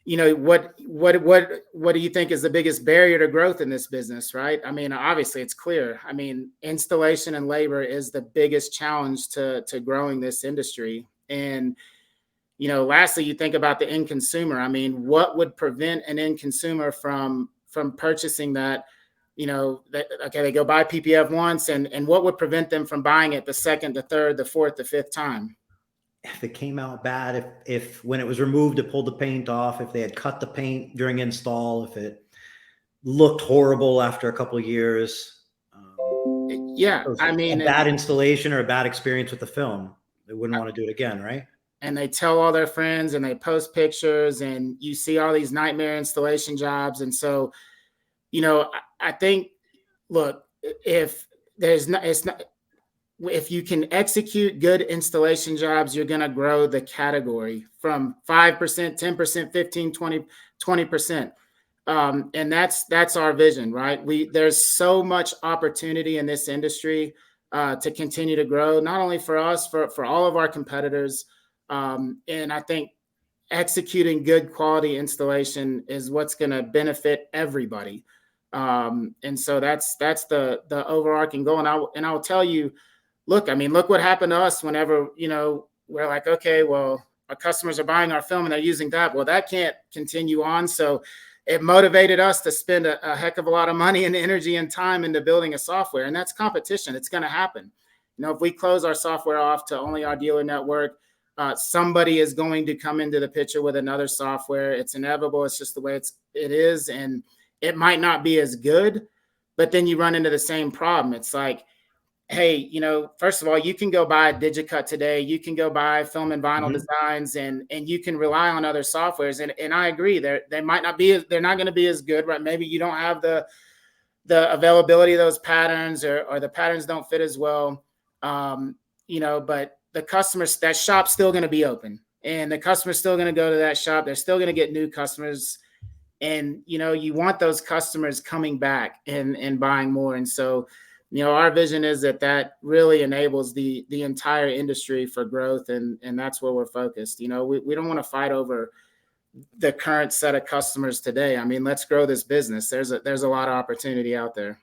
what do you think is the biggest barrier to growth in this business, right? I mean, obviously it's clear. I mean, installation and labor is the biggest challenge to growing this industry. And lastly, you think about the end consumer. I mean, what would prevent an end consumer from purchasing that? They go buy PPF once, and what would prevent them from buying it the second, the third, the fourth, the fifth time? If it came out bad, if when it was removed, it pulled the paint off, if they had cut the paint during install, if it looked horrible after a couple of years. Yeah, I mean, a bad installation or a bad experience with the film, they wouldn't want to do it again, right? And they tell all their friends and they post pictures, and you see all these nightmare installation jobs. And so, I think, look, if you can execute good installation jobs, you're going to grow the category from 5%, 10%, 15, 20%. And that's our vision, right? There's so much opportunity in this industry to continue to grow, not only for us, for all of our competitors. And I think executing good quality installation is what's going to benefit everybody. And so that's the overarching goal. And I'll tell you, look, I mean, look what happened to us whenever, we're like, okay, well, our customers are buying our film and they're using that. Well, that can't continue on. So it motivated us to spend a heck of a lot of money and energy and time into building a software. And that's competition. It's going to happen. If we close our software off to only our dealer network, somebody is going to come into the picture with another software. It's inevitable. It's just the way it is. And it might not be as good, but then you run into the same problem. It's like, hey, first of all, you can go buy Digicut today. You can go buy film and vinyl designs, and you can rely on other softwares. And I agree, they're not going to be as good, right? Maybe you don't have the availability of those patterns, or the patterns don't fit as well. But the customers, that shop's still going to be open, and the customer's still going to go to that shop. They're still going to get new customers. and you want those customers coming back and buying more. And so our vision is that really enables the entire industry for growth, and that's where we're focused. We don't want to fight over the current set of customers today. I mean, let's grow this business. There's a lot of opportunity out there.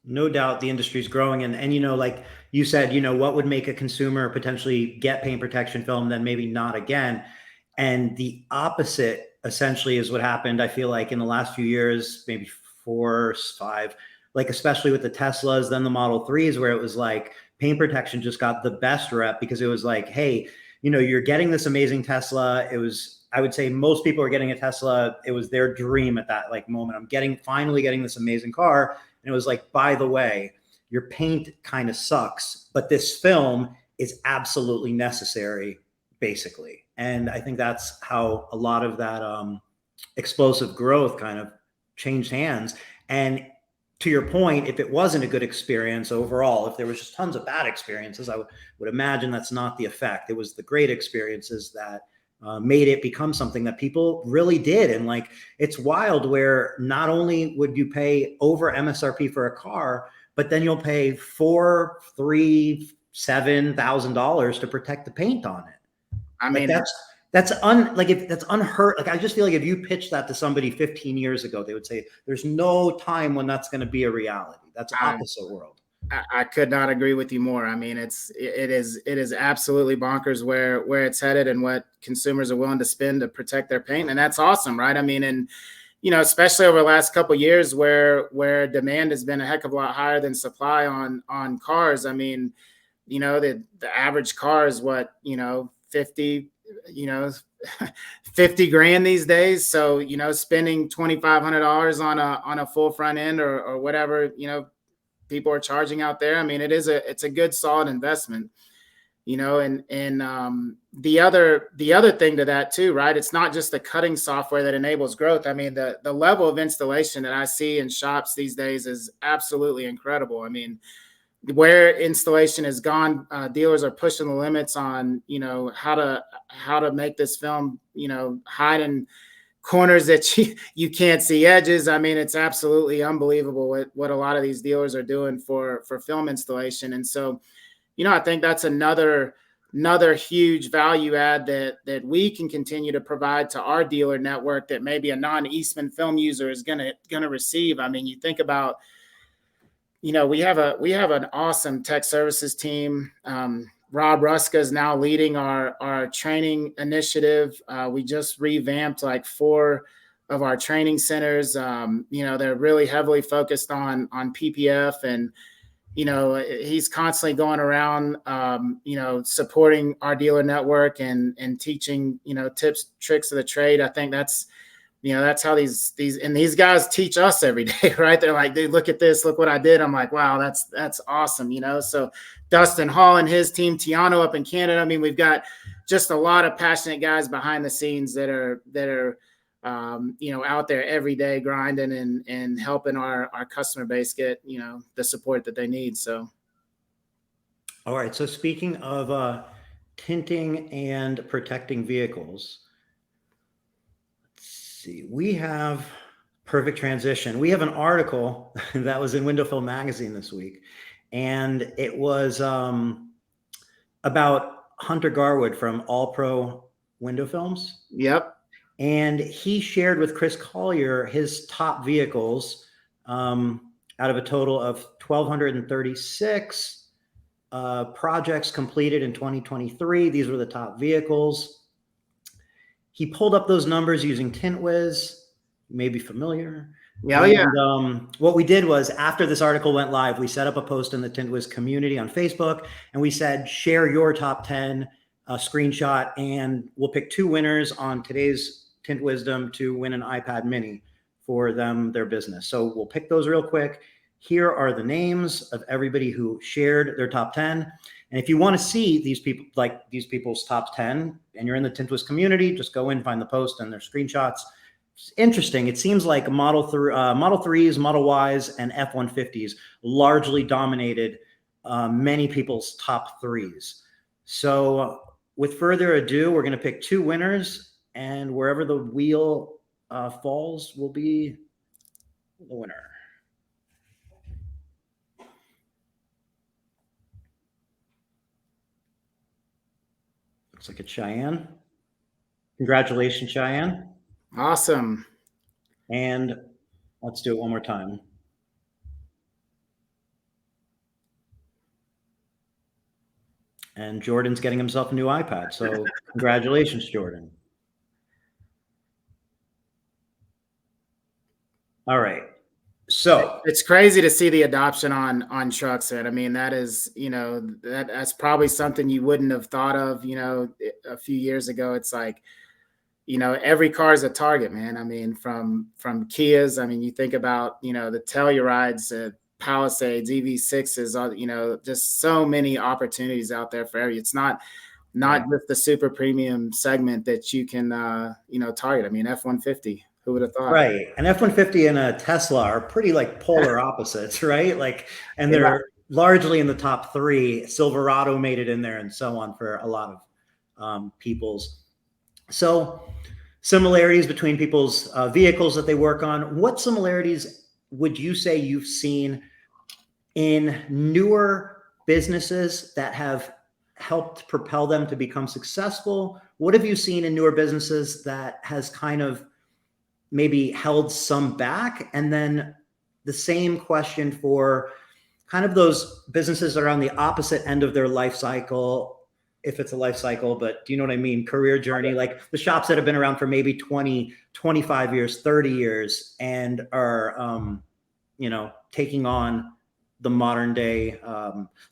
No doubt the industry is growing. And like you said, what would make a consumer potentially get paint protection film, then maybe not again. And the opposite essentially is what happened, I feel like, in the last few years, maybe 4, 5, like especially with the Teslas, then the Model 3s, where it was like paint protection just got the best rep because it was like, hey, you're getting this amazing Tesla. It was, I would say most people are getting a Tesla. It was their dream at that like moment. I'm finally getting this amazing car. And it was like, by the way, your paint kind of sucks, but this film is absolutely necessary, basically. And I think that's how a lot of that explosive growth kind of changed hands. And to your point, if it wasn't a good experience overall, if there was just tons of bad experiences, I would imagine that's not the effect. It was the great experiences that made it become something that people really did. And like, it's wild where not only would you pay over MSRP for a car, but then you'll pay $4,000, $3,000, $7,000 to protect the paint on it. I mean, like that's unheard. Like, I just feel like if you pitched that to somebody 15 years ago, they would say there's no time when that's going to be a reality. That's opposite world. I could not agree with you more. I mean, it is absolutely bonkers where it's headed and what consumers are willing to spend to protect their paint. And that's awesome, right? I mean, and especially over the last couple of years where demand has been a heck of a lot higher than supply on cars. I mean, the average car is what, 50, 50 grand these days. So, spending $2,500 on a full front end or whatever, people are charging out there. I mean, it's a good, solid investment, and the other thing to that too, right? It's not just the cutting software that enables growth. I mean, the level of installation that I see in shops these days is absolutely incredible. I mean, where installation has gone, dealers are pushing the limits on, how to make this film, hide in corners that you can't see edges. I mean, it's absolutely unbelievable what a lot of these dealers are doing for film installation. And so, I think that's another huge value add that we can continue to provide to our dealer network that maybe a non-Eastman film user is gonna receive. I mean, you think about, we have an awesome tech services team. Rob Ruska is now leading our training initiative. We just revamped like 4 of our training centers. They're really heavily focused on PPF, and he's constantly going around, supporting our dealer network and teaching tips, tricks of the trade. I think that's how these guys teach us every day, right? They're like, dude, look at this, look what I did. I'm like, wow, that's awesome. So Dustin Hall and his team, Tiano up in Canada. I mean, we've got just a lot of passionate guys behind the scenes that are out there every day grinding and helping our customer base get, the support that they need. So. All right. So speaking of tinting and protecting vehicles, we have perfect transition. We have an article that was in Window Film Magazine this week, and it was about Hunter Garwood from All Pro Window Films. Yep. And he shared with Chris Collier his top vehicles out of a total of 1,236 projects completed in 2023. These were the top vehicles. He pulled up those numbers using Tint Wiz, you may be familiar. Yeah, yeah. What we did was, after this article went live, we set up a post in the Tint Wiz community on Facebook, and we said, share your top 10 screenshot, and we'll pick 2 winners on today's Tint Wizdom to win an iPad mini for their business. So we'll pick those real quick. Here are the names of everybody who shared their top 10. And if you want to see these people's top 10 and you're in the Tint Wiz community, just go in, find the post and their screenshots. It's interesting. It seems like Model 3s, Model Ys, and F-150s largely dominated many people's top 3s. So with further ado, we're going to pick 2 winners, and wherever the wheel Falls will be the winner. Looks like it's Cheyenne. Congratulations, Cheyenne. Awesome. And let's do it one more time. And Jordan's getting himself a new iPad. So congratulations, Jordan. All right. So it's crazy to see the adoption on trucks. And I mean, that is, that's probably something you wouldn't have thought of, a few years ago. It's like, every car is a target, man. I mean, from Kias, I mean, you think about, the Tellurides, Palisades, EV6s, just so many opportunities out there for every. It's not just the super premium segment that you can, target. I mean, F-150. Who would have thought? Right. An F-150 and a Tesla are pretty like polar opposites, right? Like, and they're largely in the top three. Silverado made it in there and so on for a lot of people's. So similarities between people's vehicles that they work on. What similarities would you say you've seen in newer businesses that have helped propel them to become successful? What have you seen in newer businesses that has kind of maybe held some back? And then the same question for kind of those businesses that are on the opposite end of their life cycle, if it's a life cycle, but do you know what I mean? Career journey, like the shops that have been around for maybe 20, 25 years, 30 years, and are, taking on the modern day.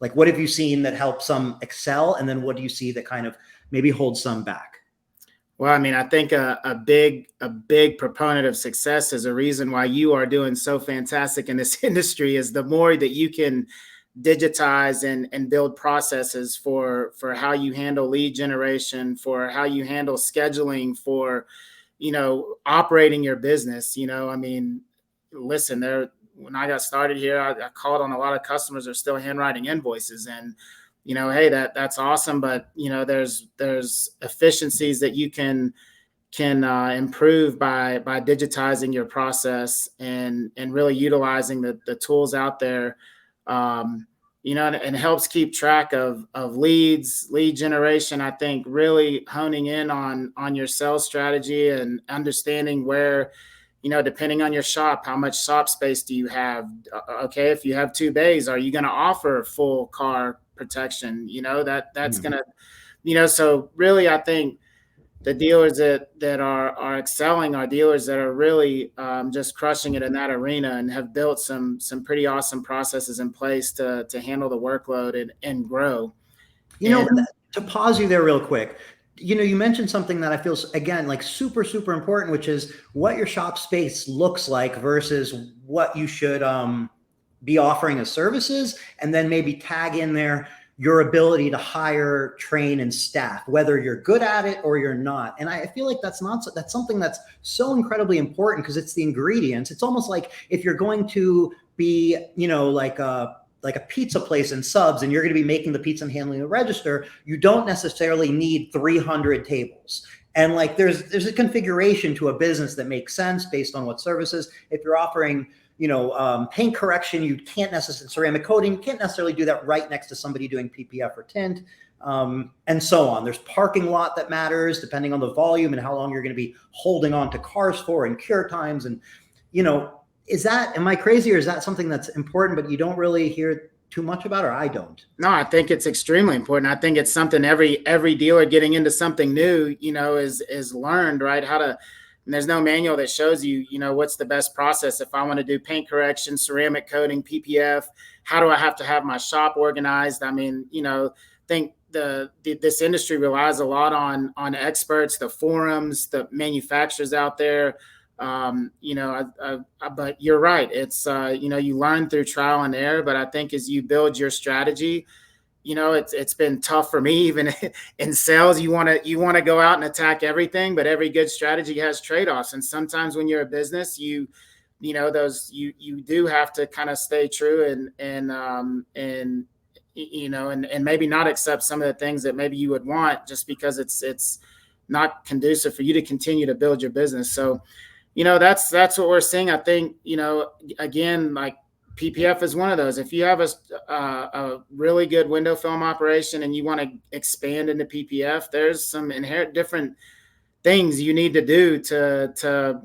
Like, what have you seen that helps some excel? And then what do you see that kind of maybe holds some back? Well, I mean, I think a big proponent of success is a reason why you are doing so fantastic in this industry is the more that you can digitize and build processes for how you handle lead generation, for how you handle scheduling, for, operating your business. I mean, listen, when I got started here, I called on a lot of customers that are still handwriting invoices, and hey, that's awesome. But, there's efficiencies that you can improve by digitizing your process and really utilizing the tools out there, and helps keep track of leads, lead generation. I think really honing in on your sales strategy and understanding where, depending on your shop, how much shop space do you have? Okay, if you have 2 bays, are you going to offer full car protection? That's going to, so really, I think the dealers that are excelling are dealers that are really just crushing it in that arena and have built some pretty awesome processes in place to handle the workload and grow. To pause you there real quick, you mentioned something that I feel, again, like super, super important, which is what your shop space looks like versus what you should be offering as services, and then maybe tag in there your ability to hire, train, and staff, whether you're good at it or you're not. And I feel like that's something that's so incredibly important because it's the ingredients. It's almost like if you're going to be, like a pizza place in subs and you're going to be making the pizza and handling the register, you don't necessarily need 300 tables. And like there's a configuration to a business that makes sense based on what services. If you're offering, paint correction, you can't necessarily, ceramic coating, you can't necessarily do that right next to somebody doing PPF or tint, and so on. There's parking lot that matters depending on the volume and how long you're going to be holding on to cars for and cure times. And, am I crazy, or is that something that's important, but you don't really hear too much about, or I don't? No, I think it's extremely important. I think it's something every dealer getting into something new, is learned, right? And there's no manual that shows you, what's the best process. If I want to do paint correction, ceramic coating, PPF, how do I have to have my shop organized? I mean, I think this industry relies a lot on experts, the forums, the manufacturers out there. But you're right. It's, you learn through trial and error, but I think as you build your strategy, it's been tough for me, even in sales. You want to go out and attack everything, but every good strategy has trade-offs. And sometimes when you're a business, you do have to kind of stay true and maybe not accept some of the things that maybe you would want just because it's not conducive for you to continue to build your business. So, That's what we're seeing. I think, again, like PPF is one of those. If you have a really good window film operation and you want to expand into PPF, there's some inherent different things you need to do to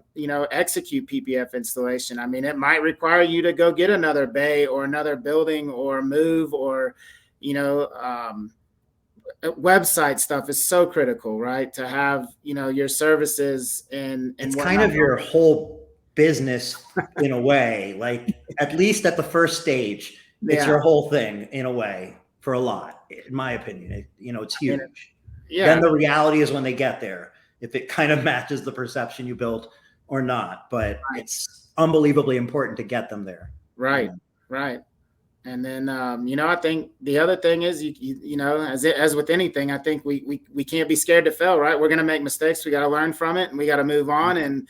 execute PPF installation. I mean, it might require you to go get another bay or another building or move, or website stuff is so critical, right? To have your services and It's whatnot. kind of your whole business in a way, like at least at the first stage, it's your whole thing in a way for a lot, in my opinion. It's huge. Then the reality is when they get there, if it kind of matches the perception you built or not, but it's unbelievably important to get them there. Right. And then, I think the other thing is, as with anything, I think we can't be scared to fail, right? We're going to make mistakes. We got to learn from it, and we got to move on and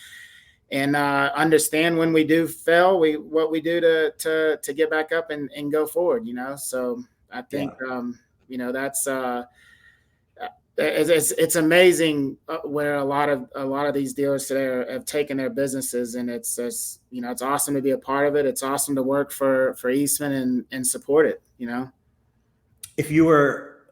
understand when we do fail, what we do to get back up and go forward, So I think, that's, it's amazing where a lot of these dealers today have taken their businesses, and it's it's awesome to be a part of it. It's awesome to work for Eastman and support it. If you were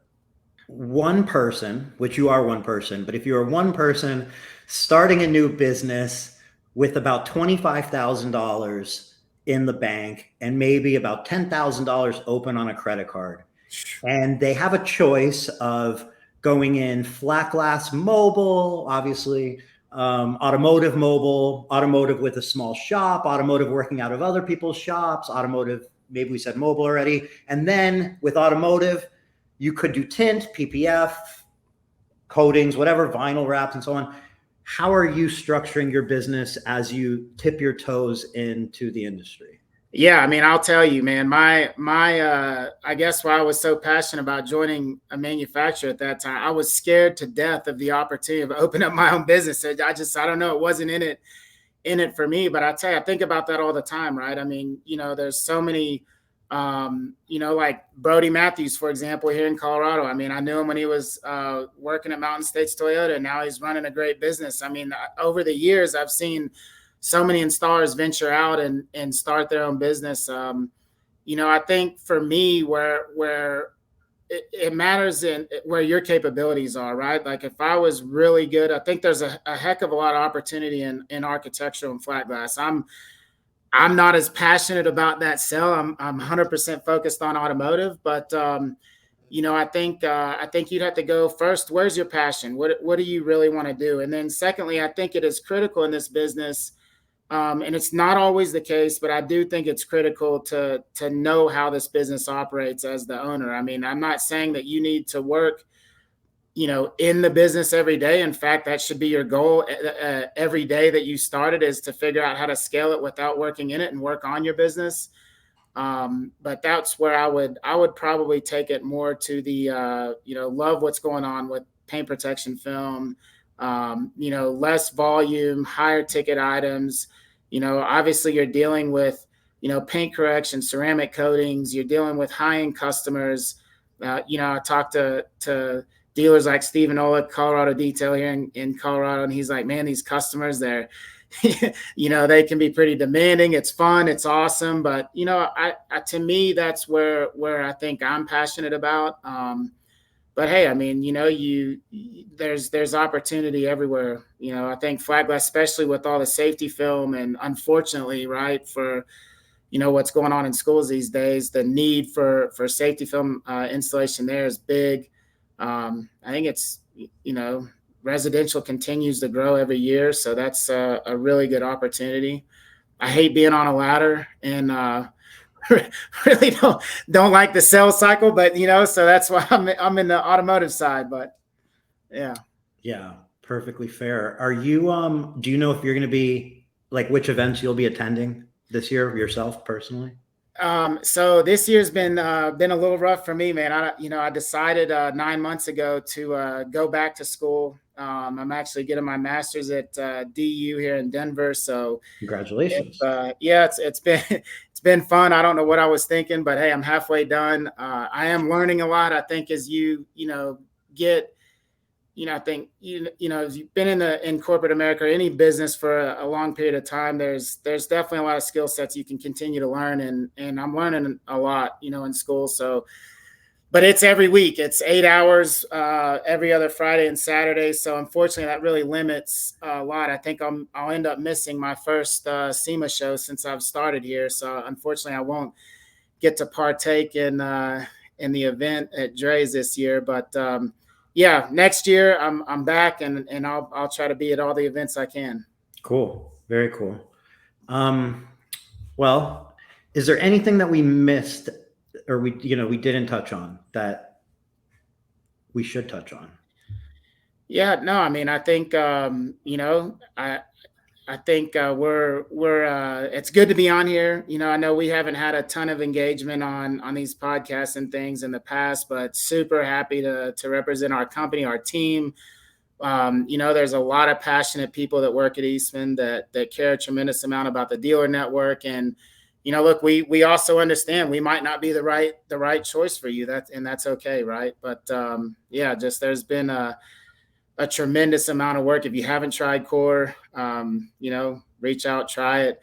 one person, which you are one person, but if you are one person starting a new business with about $25,000 in the bank and maybe about $10,000 open on a credit card, and they have a choice of going in flat glass mobile, obviously, automotive mobile, automotive with a small shop, automotive working out of other people's shops, automotive, maybe we said mobile already. And then with automotive, you could do tint, PPF, coatings, whatever, vinyl wraps and so on. How are you structuring your business as you tip your toes into the industry? Yeah, I mean, I'll tell you, man, my I guess why I was so passionate about joining a manufacturer at that time, I was scared to death of the opportunity of opening up my own business. I don't know, it wasn't in it for me. But I tell you, I think about that all the time, right? I mean, there's so many, like Brody Matthews, for example, here in Colorado. I mean, I knew him when he was working at Mountain States Toyota, and now he's running a great business. I mean, over the years, I've seen so many installers venture out and start their own business. I think for me, where it matters in where your capabilities are, right? Like if I was really good, I think there's a heck of a lot of opportunity in architectural and flat glass. I'm not as passionate about that sell. I'm 100% focused on automotive, but I think you'd have to go first. Where's your passion? What do you really want to do? And then secondly, I think it is critical in this business. And it's not always the case, but I do think it's critical to know how this business operates as the owner. I mean, I'm not saying that you need to work, in the business every day. In fact, that should be your goal every day that you started, is to figure out how to scale it without working in it and work on your business. But that's where I would probably take it more to the, love what's going on with paint protection film, less volume, higher ticket items. Obviously you're dealing with, paint correction, ceramic coatings, you're dealing with high-end customers. I talked to dealers like Stephen Olick, Colorado Detail here in Colorado, and he's like, man, these customers, they're, they can be pretty demanding. It's fun, it's awesome, but to me, that's where I think I'm passionate about. But hey, I mean, there's opportunity everywhere. I think flat glass, especially with all the safety film, and unfortunately, right, for what's going on in schools these days, the need for safety film installation there is big. I think it's residential continues to grow every year, so that's a really good opportunity. I hate being on a ladder and really don't like the sales cycle, but so that's why I'm in the automotive side. But yeah, perfectly fair. Are you do you know if you're going to be, like, which events you'll be attending this year yourself personally? So this year's been a little rough for me, man. I decided 9 months ago to go back to school. I'm actually getting my master's at DU here in Denver. So congratulations. It's been fun. I don't know what I was thinking, but hey, I'm halfway done. I am learning a lot. I think as you get I think if you've been in corporate America or any business for a long period of time, there's definitely a lot of skill sets you can continue to learn, and I'm learning a lot, in school. So, but it's every week. It's 8 hours every other Friday and Saturday. So unfortunately, that really limits a lot. I think I'll end up missing my first SEMA show since I've started here. So unfortunately, I won't get to partake in the event at Dre's this year. But yeah, next year I'm back, and I'll try to be at all the events I can. Cool. Very cool. Well, is there anything that we missed or we didn't touch on that we should touch on? Yeah, no, I mean, I think I think we're it's good to be on here. I know we haven't had a ton of engagement on these podcasts and things in the past, but super happy to represent our company, our team. There's a lot of passionate people that work at Eastman that care a tremendous amount about the dealer network. And, look, we also understand we might not be the right choice for you. That's okay. Right. But yeah, just there's been a tremendous amount of work. If you haven't tried Core, reach out, try it.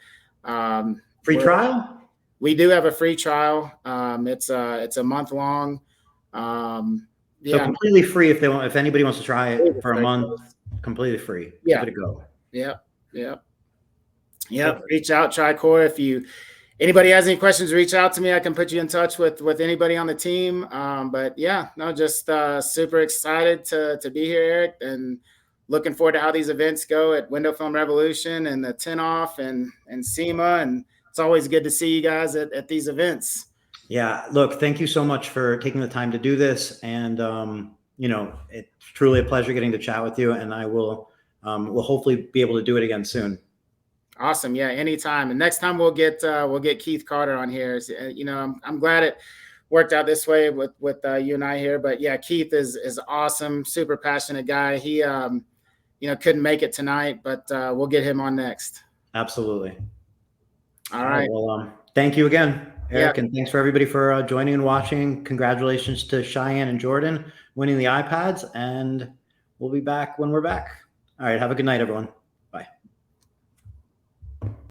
Free trial? We do have a free trial. It's a month long. So completely free if anybody wants to try it for a month, completely free. Yeah. Give it a go. Yeah. Reach out, try Core. If anybody has any questions, reach out to me. I can put you in touch with anybody on the team. But yeah, no, just super excited to be here, Eric, and looking forward to how these events go at Window Film Revolution and the Tint Off and SEMA. And it's always good to see you guys at these events. Yeah, look, thank you so much for taking the time to do this. And, it's truly a pleasure getting to chat with you, and I will hopefully be able to do it again soon. Awesome. Yeah, anytime. And next time we'll get Keith Carter on here. I'm glad it worked out this way with you and I here. But yeah, Keith is awesome, super passionate guy. He couldn't make it tonight, but we'll get him on next. Absolutely. All right. Well, thank you again, Eric, and thanks for everybody for joining and watching. Congratulations to Cheyenne and Jordan winning the iPads, and we'll be back when we're back. All right. Have a good night, everyone.